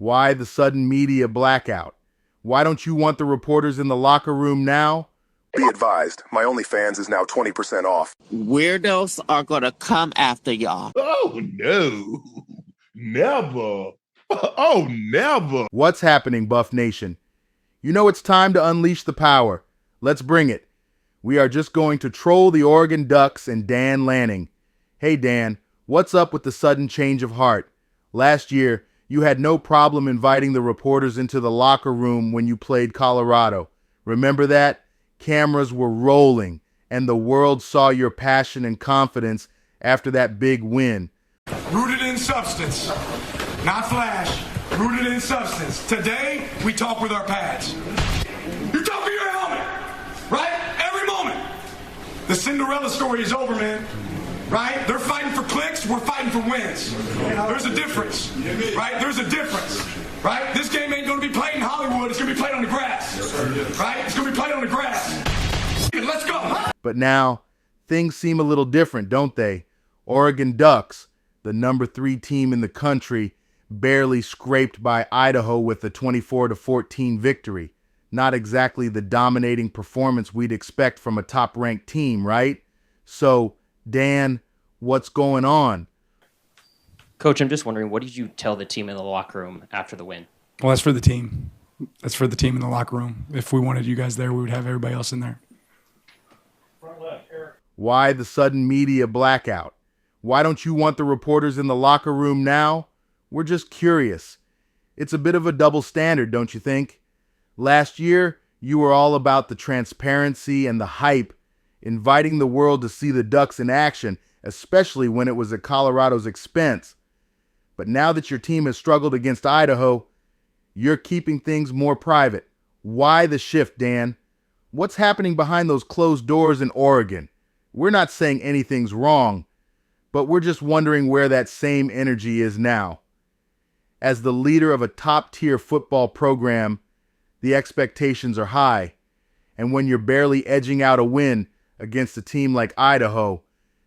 Why the sudden media blackout? Why don't you want the reporters in the locker room now? Be advised, my OnlyFans is now 20% off. Weirdos are gonna come after y'all. Oh, no. Never. Oh, never. What's happening, Buff Nation? You know it's time to unleash the power. Let's bring it. We are just going to troll the Oregon Ducks and Dan Lanning. Hey Dan, what's up with the sudden change of heart? Last year, you had no problem inviting the reporters into the locker room when you played Colorado. Remember that? Cameras were rolling, and the world saw your passion and confidence after that big win. Rooted in substance, not flash. Rooted in substance. Today, we talk with our pads. You talk with your helmet, right? Every moment. The Cinderella story is over, man. Right? They're fighting for clicks, we're fighting for wins. There's a difference, right? There's a difference, right? This game ain't gonna be played in Hollywood, it's gonna be played on the grass, right? It's gonna be played on the grass. Let's go. But now, things seem a little different, don't they? Oregon Ducks, the number 3 team in the country, barely scraped by Idaho with a 24-14 victory. Not exactly the dominating performance we'd expect from a top-ranked team, right? So, Dan, what's going on? Coach, I'm just wondering, what did you tell the team in the locker room after the win? Well, that's for the team. That's for the team in the locker room. If we wanted you guys there, we would have everybody else in there. Why the sudden media blackout? Why don't you want the reporters in the locker room now? We're just curious. It's a bit of a double standard, don't you think? Last year, you were all about the transparency and the hype, inviting the world to see the Ducks in action, especially when it was at Colorado's expense. But now that your team has struggled against Idaho, you're keeping things more private. Why the shift, Dan? What's happening behind those closed doors in Oregon? We're not saying anything's wrong, but we're just wondering where that same energy is now. As the leader of a top-tier football program, the expectations are high. And when you're barely edging out a win against a team like Idaho,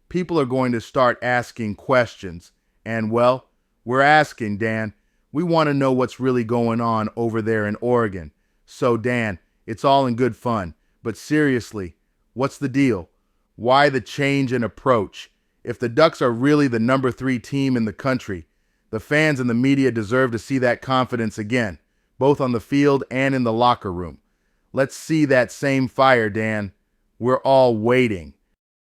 people are going to start asking questions. And, well, we're asking, Dan. We want to know what's really going on over there in Oregon. So, Dan, it's all in good fun. But seriously, what's the deal? Why the change in approach? If the Ducks are really the number 3 team in the country, the fans and the media deserve to see that confidence again, both on the field and in the locker room. Let's see that same fire, Dan. We're all waiting.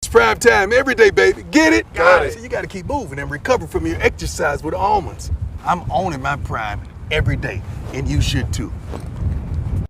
It's prime time every day, baby. Get it? Got it. So you got to keep moving and recover from your exercise with almonds. I'm owning my prime every day, and you should too.